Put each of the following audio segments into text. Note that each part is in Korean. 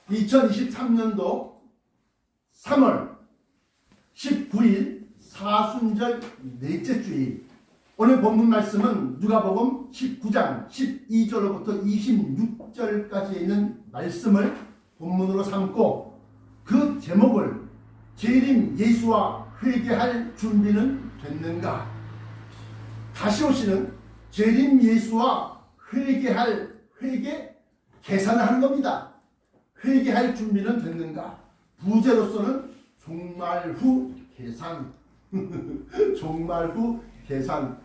2023년도 3월 19일 사순절 넷째 주일, 오늘 본문 말씀은 누가복음 19장 12절로부터 26절까지 있는 말씀을 본문으로 삼고 그 제목을 재림 예수와 회개할 준비는 됐는가? 다시 오시는 재림 예수와 회개 계산을 하는 겁니다. 회개할 준비는 됐는가? 부제로서는 종말 후 계산. 종말 후 계산.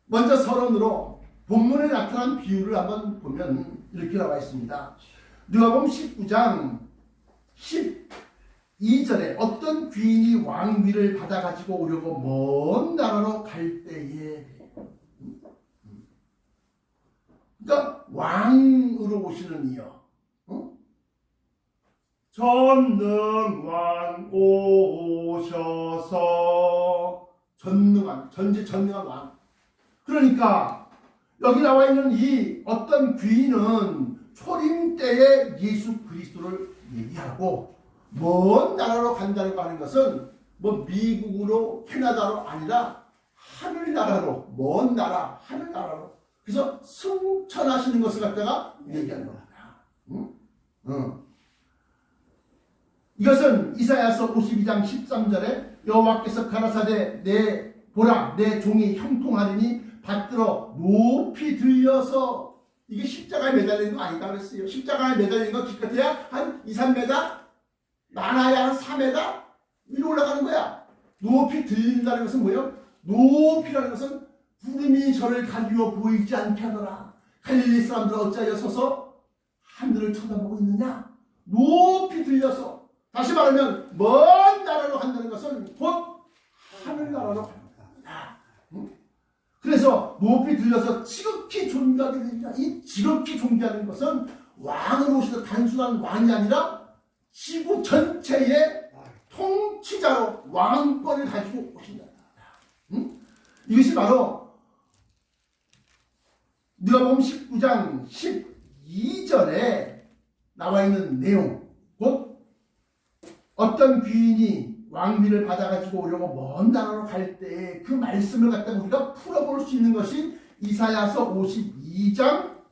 먼저 서론으로 본문에 나타난 비유를 한번 보면 이렇게 나와 있습니다. 누가복음 19장 12절에 어떤 귀인이 왕위를 받아가지고 오려고 먼 나라로 갈 때에, 그러니까 왕으로 오시는 이여, 전능왕 오셔서, 전지전능한 왕. 그러니까 여기 나와 있는 이 어떤 귀인은 초림 때의 예수 그리스도를 얘기하고, 먼 나라로 간다는 거 하는 것은 뭐 미국으로 캐나다로 아니라 하늘나라로, 먼 나라 하늘나라로, 그래서 승천하시는 것을 갖다가 얘기하는 겁니다. 이것은 이사야서 52장 13절에 여호와께서 가라사대 보라 내 종이 형통하리니 받들어 높이 들려서, 이게 십자가에 매달리는 거 아니다 그랬어요. 십자가에 매달리는 거 기껏해야 한 2, 3m, 많아야 한 4m 위로 올라가는 거야. 높이 들린다는 것은 뭐예요? 높이라는 것은 구름이 저를 가리워 보이지 않게 하더라. 갈릴리 사람들 어찌하여 서서 하늘을 쳐다보고 있느냐? 높이 들려서. 다시 말하면 먼 나라로 간다는 것은 곧 하늘나라로 간다. 그래서 높이 들려서 지극히 존귀하게 된다. 이 지극히 존귀하는 것은 왕으로 오시는 단순한 왕이 아니라 지구 전체의 통치자로 왕권을 가지고 오신다. 이것이 바로 누가복음 19장 12절에 나와 있는 내용, 곧 어떤 귀인이 왕위를 받아가지고 오려고 먼 나라로 갈 때 그 말씀을 갖다가 우리가 풀어볼 수 있는 것이 이사야서 52장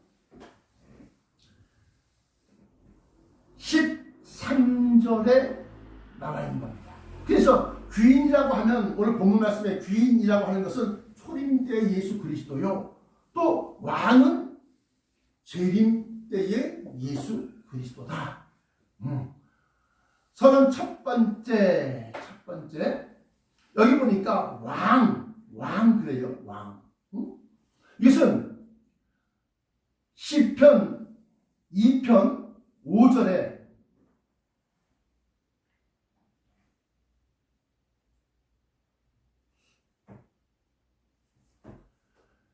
13절에 나와 있는 겁니다. 그래서 귀인이라고 하면, 오늘 본문 말씀에 귀인이라고 하는 것은 초림 때의 예수 그리스도요, 또 왕은 재림 때의 예수 그리스도다. 서론 첫 번째 여기 보니까 왕 그래요. 왕. 이것은 시편 2편 5절에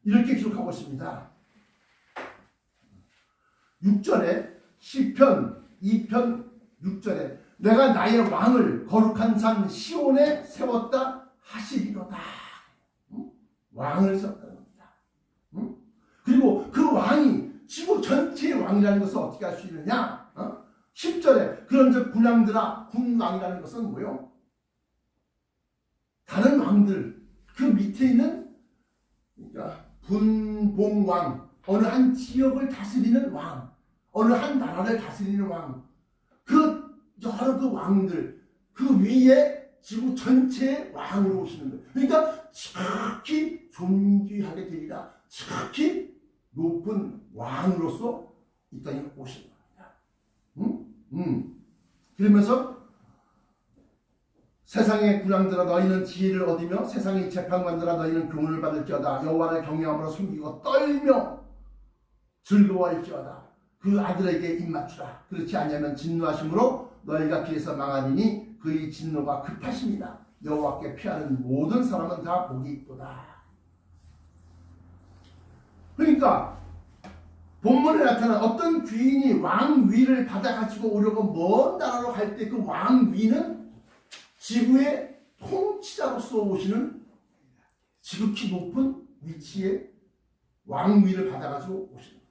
이렇게 기록하고 있습니다. 6절에 시편 2편 6절에 내가 나의 왕을 거룩한 산 시온에 세웠다 하시리로다. 왕을 세웠다는 겁니다. 그리고 그 왕이 지구 전체의 왕이라는 것을 어떻게 할 수 있느냐? 10절에 그런즉 군왕들아, 군왕이라는 것은 뭐요? 다른 왕들 그 밑에 있는, 그러니까 분봉왕, 어느 한 지역을 다스리는 왕, 어느 한 나라를 다스리는 왕, 그 여러 그 왕들 그 위에 지구 전체의 왕으로 오시는 거예요. 그러니까 지극히 존귀하게 되리라. 지극히 높은 왕으로서 이 땅에 오시는 겁니다. 그러면서 세상의 군왕들아 너희는 지혜를 얻으며 세상의 재판관들아 너희는 교훈을 받을지어다. 여호와를 경외함으로 숨기고 떨며 즐거워할지어다. 그 아들에게 입맞추라. 그렇지 않으면 진노하심으로 너희가 피해서 망하리니 그의 진노가 급하십니다. 여호와께 피하는 모든 사람은 다 복이 있도다. 그러니까 본문에 나타난 어떤 귀인이 왕위를 받아가지고 오려고 먼 나라로 갈 때 그 왕위는 지구의 통치자로서 오시는 지극히 높은 위치에 왕위를 받아가지고 오시는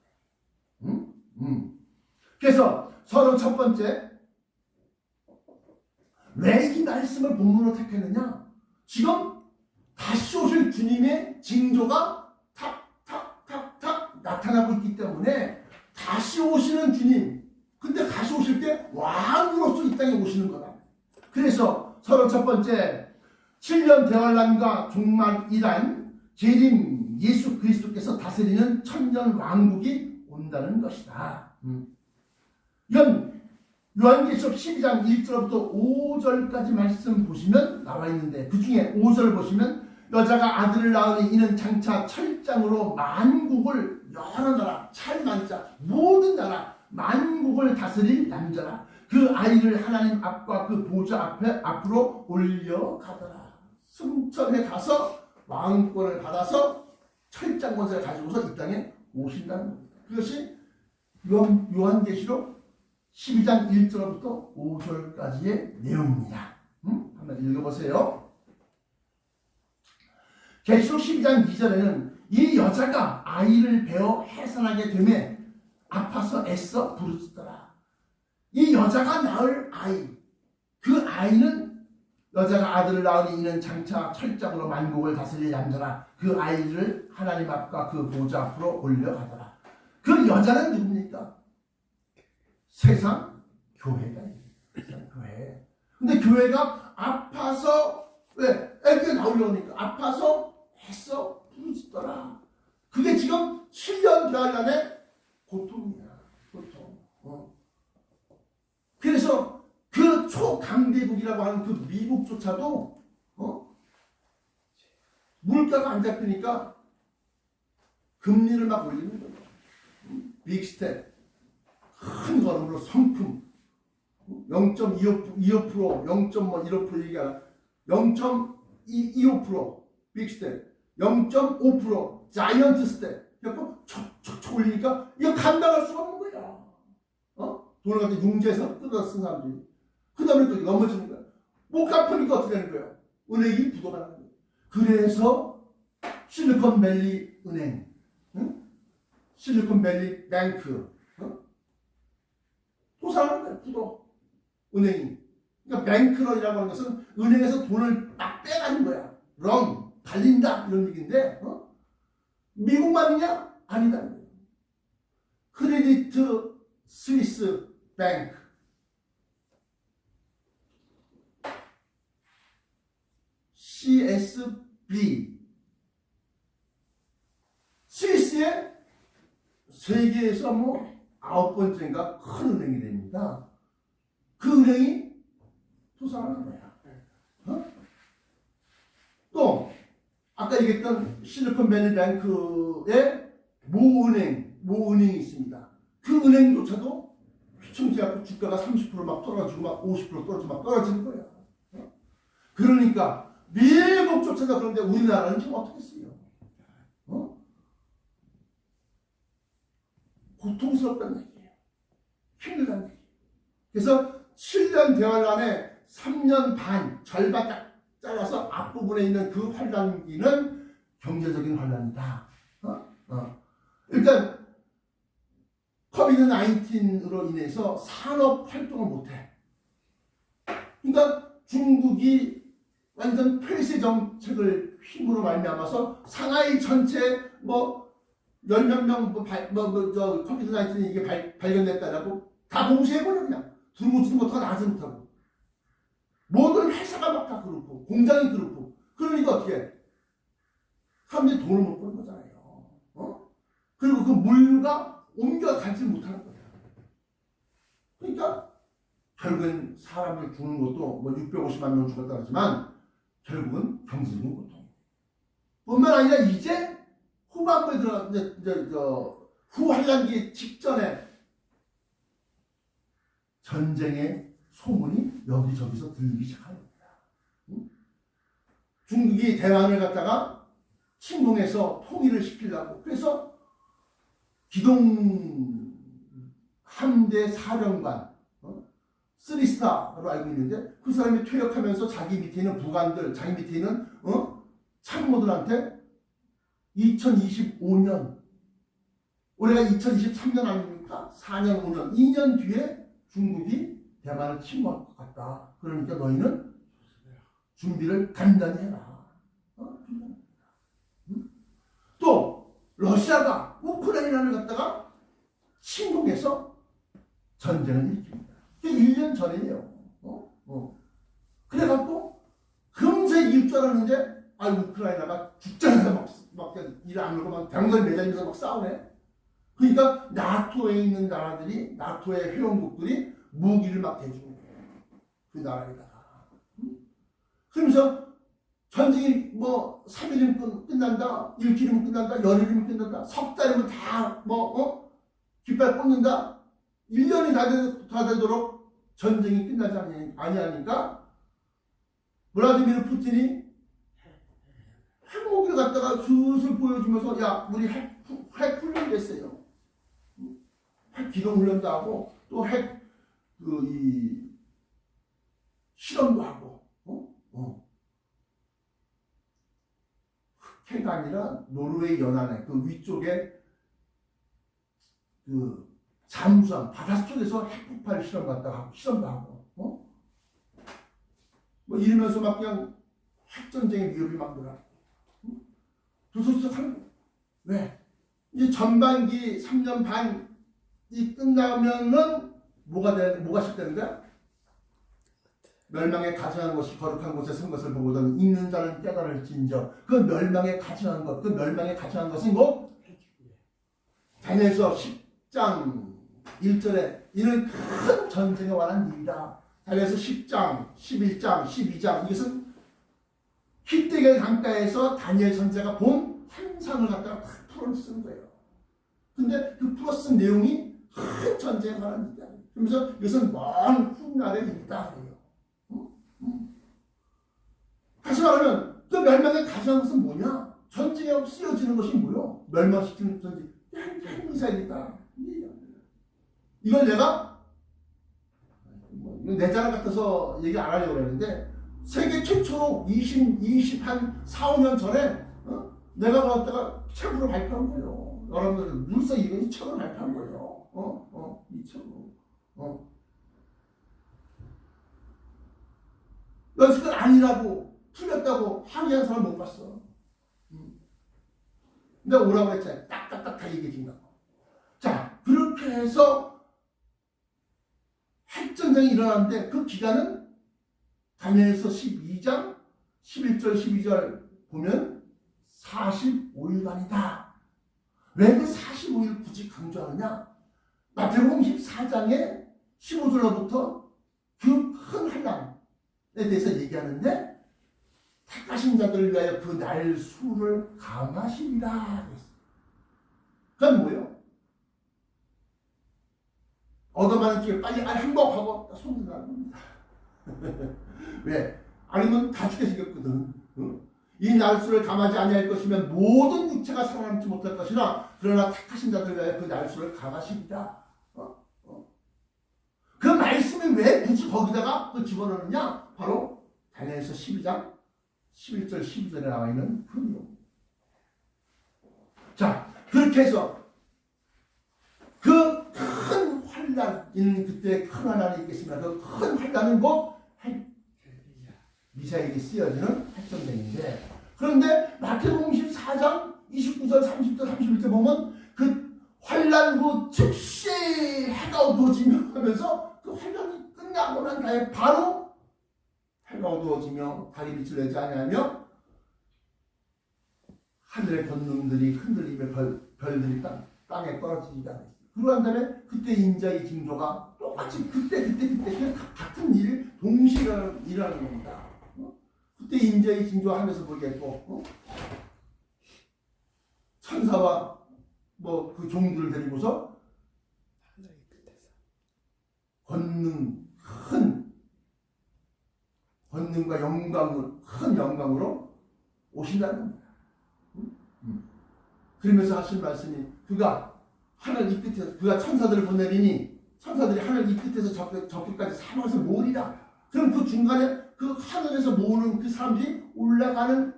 거예요. 그래서 31번째, 왜 이 말씀을 본문으로 택했느냐? 지금 다시 오실 주님의 징조가 탁탁탁탁 나타나고 있기 때문에 다시 오시는 주님, 근데 다시 오실 때 왕으로서 이 땅에 오시는 거다. 그래서 31번째, 7년 대환란과 종말이란 재림 예수 그리스도께서 다스리는 천년 왕국이 온다는 것이다. 이건 요한계시록 12장 1절부터 5절까지 말씀 보시면 나와 있는데, 그 중에 5절 보시면 여자가 아들을 낳으니 이는 장차 철장으로 만국을, 여러 나라, 찰만자, 모든 나라 만국을 다스릴 남자라. 그 아이를 하나님 앞과 그 보좌 앞으로 올려가더라. 승천에 가서 왕권을 받아서 철장 권세를 가지고서 이 땅에 오신다는 겁니다. 그것이 요한계시록 12장 1절부터 5절까지의 내용입니다. 한번 읽어보세요. 계시록 12장 2절에는 이 여자가 아이를 베어 해산하게 되매 아파서 애써 부르짖더라. 이 여자가 낳을 아이, 그 아이는 여자가 아들을 낳으니 이는 장차 철장으로 만국을 다스릴 남자라. 그 아이를 하나님 앞과 그 보좌 앞으로 올려가더라. 그 여자는 누굽니까? 세상 교회가 있습니다. 세상 교회. 근데 교회가 아파서, 왜? 애기가 나오려고 하니까 아파서 애써 부르짖더라. 그게 지금 7년 대환란의 고통이야. 고통. 그래서 그 초강대국이라고 하는 그 미국조차도 물가가 안 잡히니까 금리를 막 올리는 거예요. 빅스텝, 큰 걸음으로 성품 0.25%, 0.15% 얘기가 0.25% 빅스텝, 0.5% 자이언트 스텝. 그래서 촉촉 올리니까 이거 감당할 수가 없는 거야. 돈을 갖다 융자에서 뜯어 쓴 사람들이. 그 다음에 또 넘어지는 거야. 못 갚으니까 어떻게 되는 거야? 은행이 부도가 나는 거야. 그래서 실리콘밸리 은행, 실리콘밸리 뱅크, 도산하는 거야. 부도. 은행이. 그러니까 뱅크런이라고 하는 것은 은행에서 돈을 막 빼가는 거야. 런, 달린다 이런 얘기인데 미국만이냐? 아니다는 거예요. 크레디트 스위스 뱅크, CSB, 스위스의 세계에서 9번째인가 큰 은행이 됩니다. 그 은행이 도산하는 거야. 또 아까 얘기했던 실리콘밸리 뱅크의 모은행이 있습니다. 그 은행조차도 휘청지않고 주가가 30% 막 떨어지고 막 50% 떨어지고 막 떨어지는 거야. 그러니까 미국조차도 그런데 우리나라는 지금 어떻겠어요? 고통스럽다는 얘기예요. 힘들다는 얘기예요. 그래서 7년 대환란에 3년 반 절반 딱 잘라서 앞부분에 있는 그 환란기는 경제적인 환란이다. 일단 코비드-19으로 인해서 산업 활동을 못해. 그러니까 중국이 완전 폐쇄 정책을 힘으로 말미암아서 상하이 전체 10몇 명 코비드-19 이게 발견됐다라고 다 봉쇄해버려. 그냥 들어오지는 못하고 나가지 못하고 모든 회사가 막 다 그렇고 공장이 그렇고. 그러니까 어떻게 해? 사람들이 돈을 못 버는 거잖아요. 그리고 그 물류가 옮겨가지 못하는 거예요. 그러니까 결국엔 사람들 죽는 것도 650만 명 죽었다 하지만 결국은 경제적인 고통. 뿐만 아니라 이제 후반부에 들어가 이제 후환란기 직전에 전쟁의 소문이 여기저기서 들리기 시작합니다. 중국이 대만을 갖다가 침공해서 통일을 시키려고. 그래서 기동 함대 사령관 3스타로 알고 있는데 그 사람이 퇴역하면서 자기 밑에 있는 부관들, 자기 밑에 있는 참모들한테 2025년 올해가 2023년 아닙니까? 4년, 5년, 2년 뒤에 중국이 대만을 침공할 것 같다. 그러니까 너희는 준비를 단단히 해라. 또 러시아가 우크라이나를 갖다가 침공해서 전쟁을 일으킵니다. 그게 1년 전이에요. 그래갖고 금세 이길 줄 알았는데 우크라이나가 죽자마자 막 일 안 하고 막 병걸 매달리면서 막 싸우네. 그러니까 나토에 있는 나라들이, 나토의 회원국들이 무기를 막 대주는 거예요. 그 나라에다가. 그러면서 전쟁이 뭐 3일이면 끝난다, 일주일이면 끝난다, 열흘이면 끝난다, 석 달이면 다 깃발 꽂는다. 1년이 다 되도록 전쟁이 끝나지 아니하니까 블라디미르 푸틴이 핵무기를 갖다가 슬슬 보여주면서 야 우리 핵 훈련도 했어요. 핵 기동 훈련도 하고 또 핵 실험도 하고 흑해가 아니라 노르웨이 연안에 그 위쪽에 그 잠수함 바닷속에서 핵폭발 실험 갖다가 하고 실험도 하고 뭐 이러면서 막 그냥 핵전쟁의 위협이 막 늘어. 왜? 이제 전반기 3년 반이 끝나면은 뭐가 시작되는 거야? 멸망에 가증한 것이 거룩한 곳에 선 것을 보거든 읽는 자는 깨달을진저. 그 멸망에 가증한 것, 그 멸망에 가증한 것은 뭐? 다니엘서 10장 1절에 이는 큰 전쟁에 관한 일이다. 다니엘서 10장, 11장, 12장 이것은 히데겔 강가에서 다니엘 선지자가 본 환상을 갖다가 다 풀어 쓴 거예요. 근데 그 풀어 쓴 내용이 큰 전쟁에 관한 일이다. 그러면서 이것은 먼 훗날의 일이다. 다시 말하면 그 멸망에 가장 것은 뭐냐? 전쟁에 쓰여지는 것이 뭐요? 멸망시키는 전쟁. 핵미사일이다. 이걸 내가 내 자랑 같아서 얘기 안 하려고 했는데 세계 최초로 24, 5년 전에 내가 그랬다가 책으로 발표한 거예요. 여러분들 물서 이거 책으로 발표한 거예요. 이 책으로. 여기서 아니라고 틀렸다고 항의한 사람 못 봤어. 내가 오라고 했잖아. 딱딱딱 다 얘기해 준다고. 자, 그렇게 해서 핵전쟁이 일어났는데 그 기간은 다니엘서 12장 11절 12절 보면 45일간이다. 왜 그 45일 굳이 강조하느냐? 마태복음 14장에 15절로부터 그 큰 환난에 대해서 얘기하는데 택하신 자들을 위하여 그 날 수를 감하시리라. 그건 뭐예요? 얻어맞는 기회 빨리 행복하고 손 들어가는 겁니다. 왜? 아니면 다 죽게 생겼거든. 이 날수를 감하지 아니할 것이면 모든 육체가 살아남지 못할 것이나 그러나 택하신 자들 위하여 그 날수를 감하시리라. 그 말씀이 왜 굳이 거기다가 또 집어넣느냐? 바로 다니엘서 12장 11절 12절에 나와 있는 그 내용. 자, 그렇게 해서 그 큰 환난, 그때 큰 환난이 있겠습니다. 그 큰 환난은 뭐? 미사일이 쓰여지는 핵전쟁인데, 그런데 마태복음 14장 29절 30절 31절 보면 그 환난 후 즉시 해가 어두워지며 하면서 그 환난이 끝나고 난 다음에 바로 해가 어두워지며 달이 빛을 내지 아니하며 하늘의 권능들이 흔들리며 별들이 땅에 떨어지리다. 그러고 난 다음에 그때 인자의 징조가 똑같이 그때 같은 일 동시에 일어나는 겁니다. 그때 인자의 징조 하면서 보겠고 천사와 뭐 그 종들을 데리고서 권능과 큰 영광으로 오신다는 겁니다. 그러면서 하신 말씀이 그가 하늘 이 끝에서 그가 천사들을 보내리니 천사들이 하늘 이 끝에서 저 끝까지 사방에서 모으리라. 그럼 그 중간에 그 하늘에서 모으는 그 사람들이 올라가는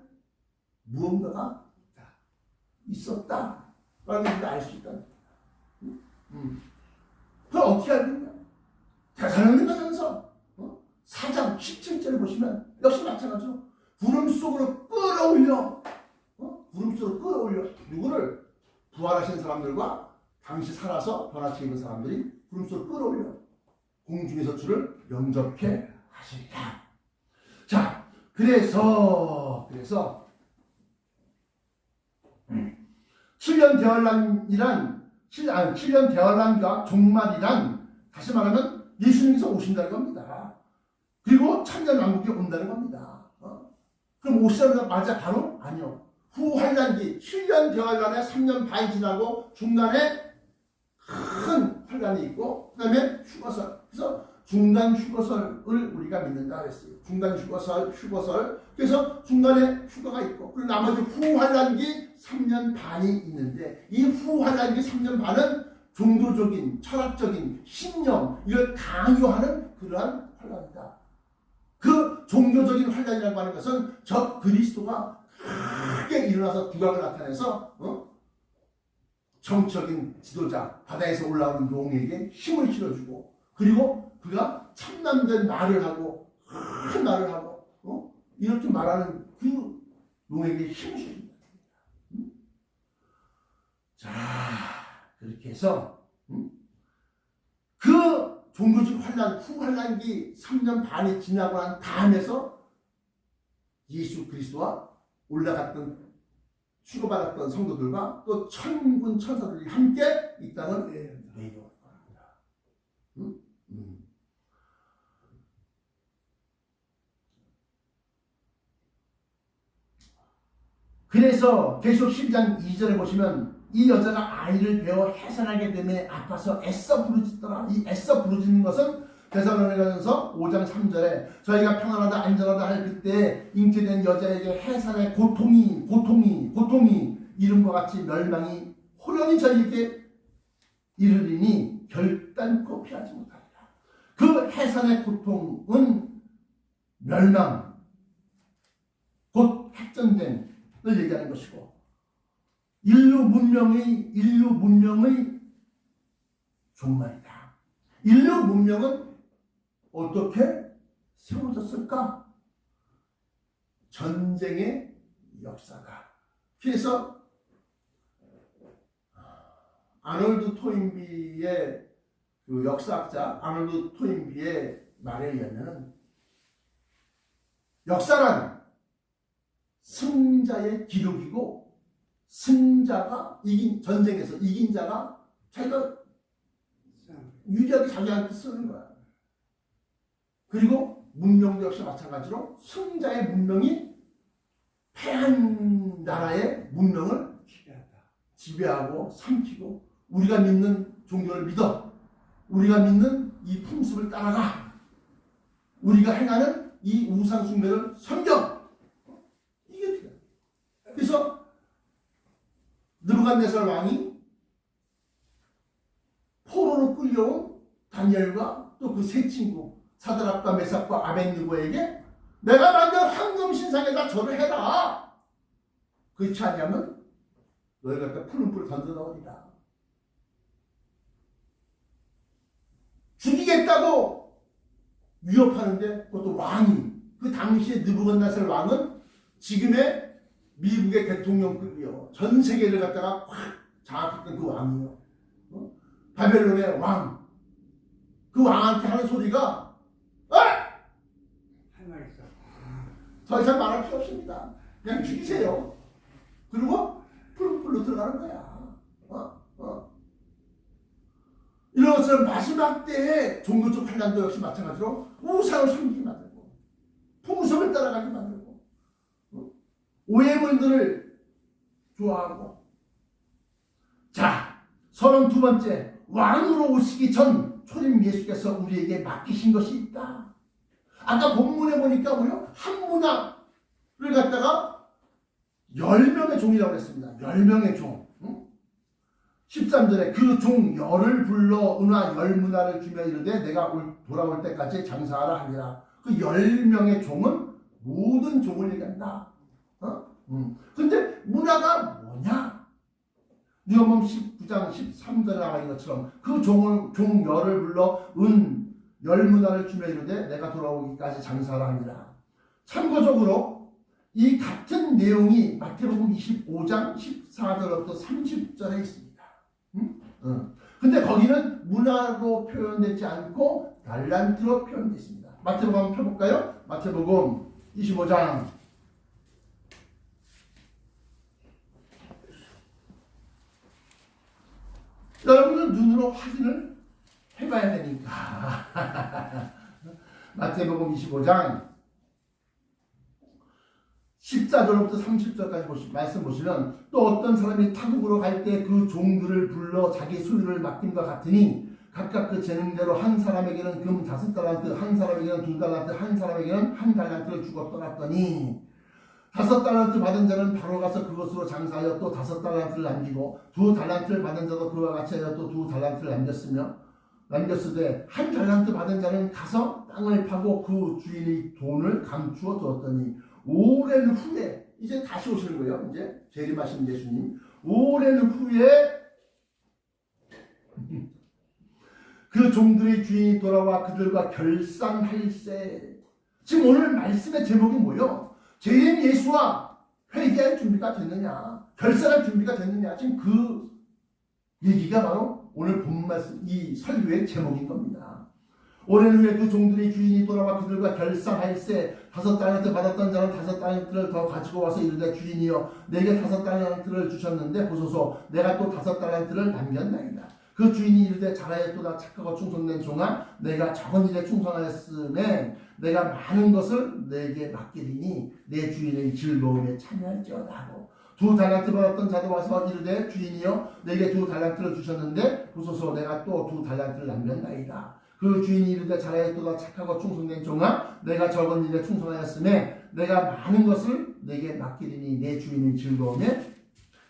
무언가가 있었다. 라는 걸 알 수 있다. 어떻게 알고 있냐? 대사령행전서 4장 17절을 보시면 역시 마찬가지로 구름 속으로 끌어올려 구름 속으로 끌어올려 누구를? 부활하신 사람들과 당시 살아서 변화체 입은 사람들이 구름 속으로 끌어올려 공중에서 주를 영접해 하시리라. 자, 그래서 7년 대환란이란 7년 대환란과 종말이란 다시 말하면 예수님께서 오신다는 겁니다. 그리고 천년 왕국이 온다는 겁니다. 그럼 오시자마자 맞아 바로? 아니요. 후 환란기 7년 대환란에 3년 반이 지나고 중간에 큰 환란이 있고 그 다음에 휴거설. 그래서 중간 휴거설을 우리가 믿는다 그랬어요. 중간 휴거설. 그래서 중간에 휴거가 있고 그리고 나머지 후 환란기 3년 반이 있는데 이 후 환란기 3년 반은 종교적인 철학적인 신념 이걸 강요하는 그러한 환란이다. 그 종교적인 환란이라고 하는 것은 저 그리스도가 크게 일어나서 두각을 나타내서 정적인 지도자 바다에서 올라오는 용에게 힘을 실어주고 그리고 그가 참남된 말을 하고 큰 말을 하고 이렇게 말하는 그 용에게 힘을 실어줍니다. 자, 그렇게 해서 그 종교적 환란 후 환란기 3년 반이 지나고 난 다음에서 예수 그리스도와 올라갔던 추구받았던 성도들과 또 천군 천사들이 함께 이 땅을 내려올 겁니다. 그래서 계속 12장 2절에 보시면 이 여자가 아이를 베어 해산하게 되면 아파서 애써 부르짖더라. 이 애써 부르짖는 것은 데살로니가전서 5장 3절에 저희가 평안하다 안전하다 할 그때 잉태된 여자에게 해산의 고통이 이름과 같이 멸망이 호련히 저희에게 이르리니 결단코 피하지 못하리라. 그 해산의 고통은 멸망 곧 핵전쟁을 얘기하는 것이고 인류 문명의 종말이다. 인류 문명은 어떻게 세워졌을까? 전쟁의 역사다. 그래서 아놀드 토인비의 그 역사학자 아놀드 토인비의 말에 의하면 역사란 승자의 기록이고 승자가 전쟁에서 이긴 자가 자기가 유리하게 자기한테 쓰는 거야. 그리고 문명도 역시 마찬가지로 승자의 문명이 패한 나라의 문명을 지배하고 삼키고 우리가 믿는 종교를 믿어. 우리가 믿는 이 풍습을 따라가. 우리가 행하는 이 우상 숭배를 섬겨. 이게 돼요. 그래서 느부갓네살 왕이 포로로 끌려온 다니엘과 또 그 세 친구 사드락과 메삭과 아벳느고에게 내가 만든 황금 신상에다 절을 해라. 그렇지 않으면 너희 갖다 푸른 불을 던져 넣으리라. 죽이겠다고 위협하는데 그것도 왕이 그 당시에 느부갓네살 왕은 지금의 미국의 대통령급이요. 전 세계를 갖다가 확 장악했던 그 왕이요. 바벨론의 왕. 그 왕한테 하는 소리가 할 말 있어. 더 이상 말할 필요 없습니다. 그냥 죽이세요. 그리고 풀로 들어가는 거야. 이런 것처럼 마지막 때에 종교적 환란도 역시 마찬가지로 우상을 섬기게 만들고 풍습을 따라가게 만들고 오해물들을 좋아하고. 자, 32번째 왕으로 오시기 전 초림 예수께서 우리에게 맡기신 것이 있다. 아까 본문에 보니까 뭐요? 한 문화를 갖다가 10명의 종이라고 했습니다. 10명의 종. 13절에 그 종 열을 불러 은화 10문화를 주며 이르되 내가 돌아올 때까지 장사하라 하니라. 그 10명의 종은 모든 종을 얘기한다. 근데 문화가 뭐냐? 누가복음 19장 13절에 나와 있는 것처럼 그 종 열을 불러 은 10문화를 주며 이르되 내가 돌아오기까지 장사하라 하니라. 참고적으로 이 같은 내용이 마태복음 25장 14절부터 30절에 있습니다. 근데 거기는 문화로 표현되지 않고 달란트로 표현되어 있습니다. 마태복음 한번 펴볼까요? 마태복음 25장 여러분은 눈으로 확인을 해봐야 되니까. 마태복음 25장 14절부터 30절까지 말씀 보시면 또 어떤 사람이 타국으로 갈 때 그 종들을 불러 자기 소유를 맡김과 같으니 각각 그 재능대로 한 사람에게는 금 5달란트, 한 사람에게는 2달란트, 한 사람에게는 1달란트를 주고 떠났더니 5달란트 받은 자는 바로 가서 그것으로 장사하여 또 5달란트를 남기고 2달란트를 받은 자도 그와 같이 하여 또 2달란트를 남겼으되 1달란트 받은 자는 가서 땅을 파고 그 주인의 돈을 감추어 두었더니 오랜 후에 이제 다시 오시는 거예요. 이제 재림하신 예수님. 오랜 후에 그 종들의 주인이 돌아와 그들과 결산할세. 지금 오늘 말씀의 제목이 뭐예요? 재림 예수와 회개할 준비가 됐느냐, 결산할 준비가 됐느냐. 지금 그 얘기가 바로 오늘 본 말씀, 이 설교의 제목인 겁니다. 오랜 후에 그 종들의 주인이 돌아와 그들과 결산할세. 5달란트 받았던 자는 5달란트를 더 가지고 와서 이르되 주인이여 내게 5달란트를 주셨는데 보소서 내가 또 5달란트를 남겼나이다. 그 주인이 이르되 잘하였도다 착하고 충성된 종아 내가 적은 일에 충성하였음에 내가 많은 것을 내게 맡기리니 내 주인의 즐거움에 참여할지어다 하고 2달란트 받았던 자도 와서 이르되 주인이여 내게 2달란트를 주셨는데 보소서 내가 또 2달란트를 남겼나이다. 그 주인이 이르되 잘하였도다 착하고 충성된 종아 내가 적은 일에 충성하였음에 내가 많은 것을 내게 맡기리니 내 주인의 즐거움에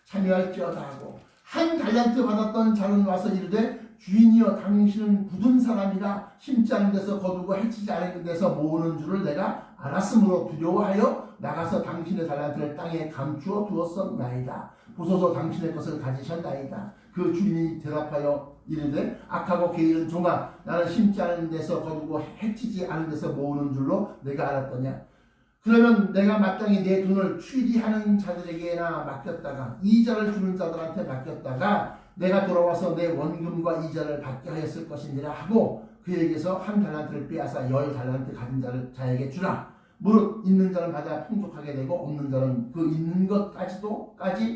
참여할지어다 하고 1달란트 받았던 자는 와서 이르되 주인이여 당신은 굳은 사람이라 심지 않은 데서 거두고 해치지 않은 데서 모으는 줄을 내가 알았으므로 두려워하여 나가서 당신의 달란트를 땅에 감추어 두었었나이다. 보소서 당신의 것을 가지셨나이다. 그 주인이 대답하여 이르되 악하고 게으른 종아 나는 심지 않은 데서 거두고 해치지 않은 데서 모으는 줄로 내가 알았더냐. 그러면 내가 마땅히 내 돈을 취리하는 자들에게나 맡겼다가 이자를 주는 자들한테 맡겼다가 내가 돌아와서 내 원금과 이자를 받게 하였을 것이니라 하고 그에게서 1달란트를 빼앗아 10달란트 가진 자에게 주라. 무릇 있는 자는 받아 풍족하게 되고 없는 자는 그 있는 것까지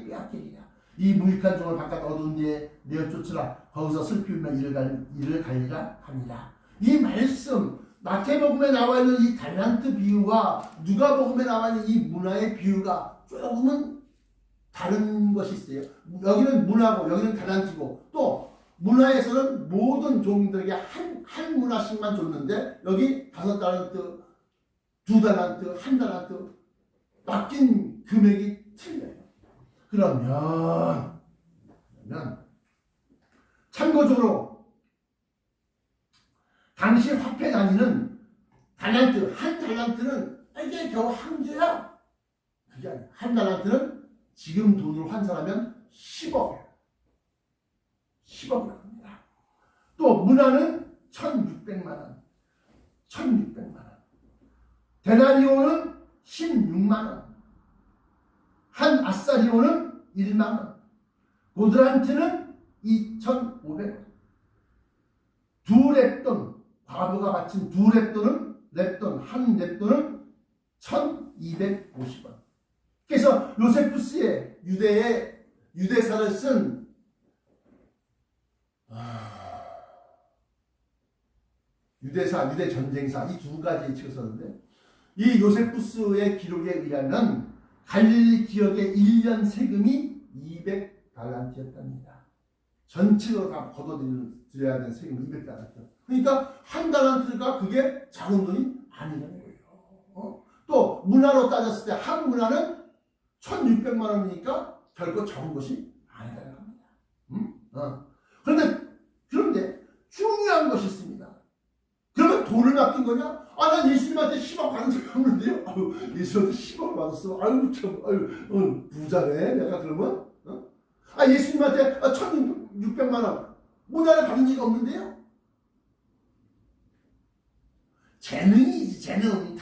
빼앗기리라. 이 무익한 종을 바깥 어두운 데에 내어 쫓으라. 거기서 슬피 울며 이를 갈리라 하니라. 이 말씀 마태복음에 나와 있는 이 달란트 비유와 누가복음에 나와 있는 이 문화의 비유가 조금은 다른 것이 있어요. 여기는 문화고 여기는 달란트고 또 문화에서는 모든 종들에게 한 문화씩만 줬는데 여기 5달란트, 2달란트, 1달란트 맡긴 금액이 틀려요. 그러면 참고적으로 당시 화폐 단위는 달란트, 1달란트는 이게 겨우 1개야. 그게 아니야. 1달란트는 지금 돈으로 환산하면 10억이에요. 10억이라고 합니다. 또 문화는 1,600만 원. 1,600만 원. 데나리오는 16만 원. 한 아사리오는 1만 원. 고드란트는 2,500원. 두 렙돈, 과부가 바친 두 렙돈은 한 렙돈은 1,250원. 그래서 요세푸스의 유대사를 쓴 유대 전쟁사 이 두 가지 책을 썼는데 이 요세푸스의 기록에 의하면 갈릴리 지역의 1년 세금이 200달란트였답니다. 전체로 다 걷어들여야 되는 세금이 200달란트. 그러니까 1달란트가 그게 작은 돈이 아니라는 거예요. 또 문화로 따졌을 때 한 문화는 1,600만 원이니까 결코 적은 것이 아니라는 겁니다. 그런데 중요한 것이 있습니다. 그러면 돈을 맡긴 거냐? 난 예수님한테 10억 받은 적이 없는데요. 예수님한테 10억 받았어. 부자네. 내가 그러면? 예수님한테 1,600 600만 원 문화를 받은 적이 없는데요. 재능이지, 재능.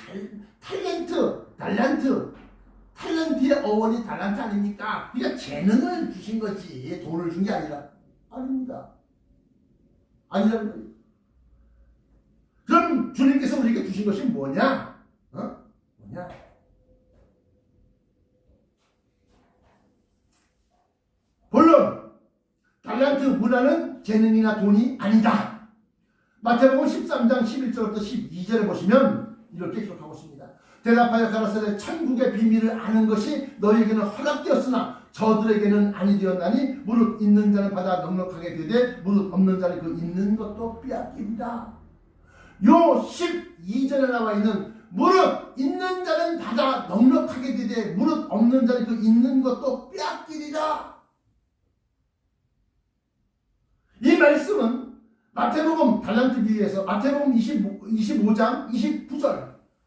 탤런트의 어원이 달란트 아닙니까? 그러니까 재능을 주신 거지 돈을 준 게 아니라. 아닙니다. 아니라는 거예요. 그럼 주님께서 우리에게 주신 것이 뭐냐? 뭐냐? 본론 달란트 문화는 재능이나 돈이 아니다. 마태복음 13장 11절부터 12절에 보시면 이렇게 기록하고 있습니다. 대답하여 가라사대 천국의 비밀을 아는 것이 너희에게는 허락되었으나 저들에게는 아니 되었나니 무릇 있는 자는 받아 넉넉하게 되되 무릇 없는 자는 그 있는 것도 빼앗기리라. 요 12절에 나와 있는 무릇 있는 자는 받아 넉넉하게 되되 무릇 없는 자는 그 있는 것도 빼앗기리라. 이 말씀은 마태복음 달란트 비유에서 마태복음 25장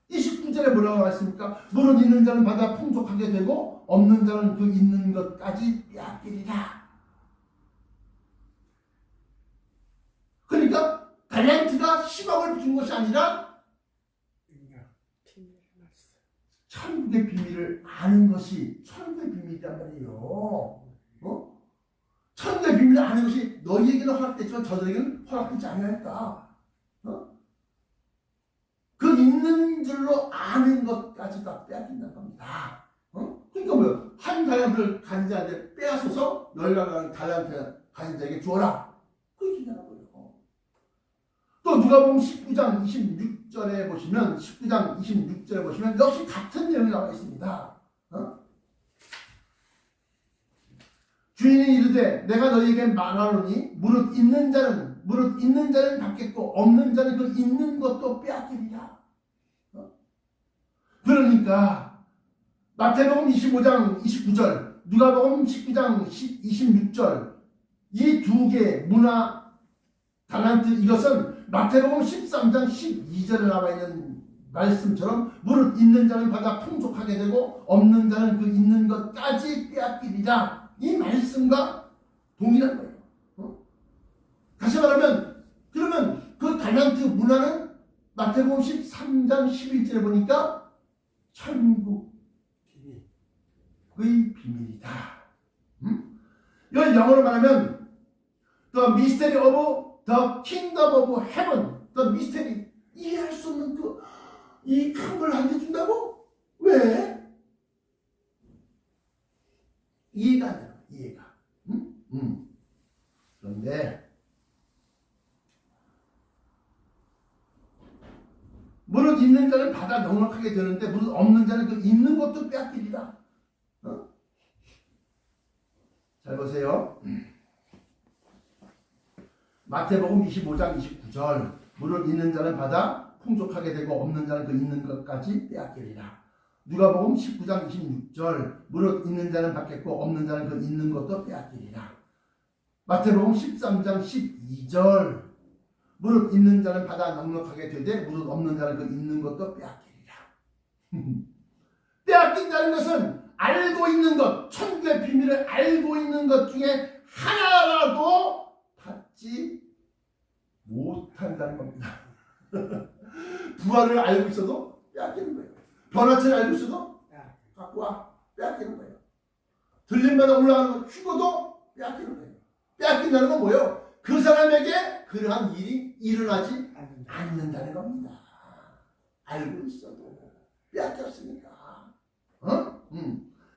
29절에 뭐라고 말했습니까? 무릇 있는 자는 받아 풍족하게 되고 없는 자는 그 있는 것까지 빼앗기리라. 그러니까 달란트가 10억을 준 것이 아니라 천국의 비밀을 아는 것이 천국의 비밀이란 말이에요. 천국의 비밀을 아는 것이 너희에게는 허락됐지만 저들에게는 허락되지 않았다. 그 있는 줄로 아는 것까지 다 빼앗긴다는 겁니다. 그러니까 뭐요? 한 달란트를 가진 자한테 빼앗아서 너희가 달란트 가진 자에게 주어라. 그게 얘기하는 거예요. 또 누가복음 19장 26절에 보시면 역시 같은 내용이 나와 있습니다. 주인이 이르되 내가 너희에게 말하노니 무릇 있는 자는 받겠고 없는 자는 그 있는 것도 빼앗기리라. 그러니까 마태복음 25장 29절 누가복음 19장 26절 이 두 개의 문화 달란트 이것은 마태복음 13장 12절에 나와 있는 말씀처럼 무릇 있는 자는 받아 풍족하게 되고 없는 자는 그 있는 것까지 빼앗기리라. 이 말씀과 동일한 거예요. 다시 말하면 그러면 그 달란트 문화는 마태복음 13장 11절에 보니까 천국의 비밀이다. 이걸 영어로 말하면 The mystery of the kingdom of heaven. The mystery. 이해할 수 없는 이 큰 걸 알려준다고? 왜? 이해가 안 돼요. 이해가. 그런데 무릇 있는 자는 받아 넉넉하게 되는데 무릇 없는 자는 그 있는 것도 빼앗기리라. 잘 보세요. 마태복음 25장 29절 무릇 있는 자는 받아 풍족하게 되고 없는 자는 그 있는 것까지 빼앗기리라. 누가복음 19장 26절 무릇 있는 자는 받겠고 없는 자는 그 있는 것도 빼앗기리라. 마태복음 13장 12절 무릇 있는 자는 받아 넉넉하게 되되 무릇 없는 자는 그 있는 것도 빼앗기리라. 빼앗긴다는 것은 알고 있는 것, 천국의 비밀을 알고 있는 것 중에 하나라도 받지 못한다는 겁니다. 부활을 알고 있어도 빼앗기는 거예요. 변화체를 알고 있어도 갖고 와 빼앗기는 거예요. 들림마다 올라가는 거 죽어도 빼앗기는 거예요. 빼앗긴다는 건 뭐예요? 그 사람에게 그러한 일이 일어나지 않는다는 겁니다. 알고 있어도 빼앗겼으니까.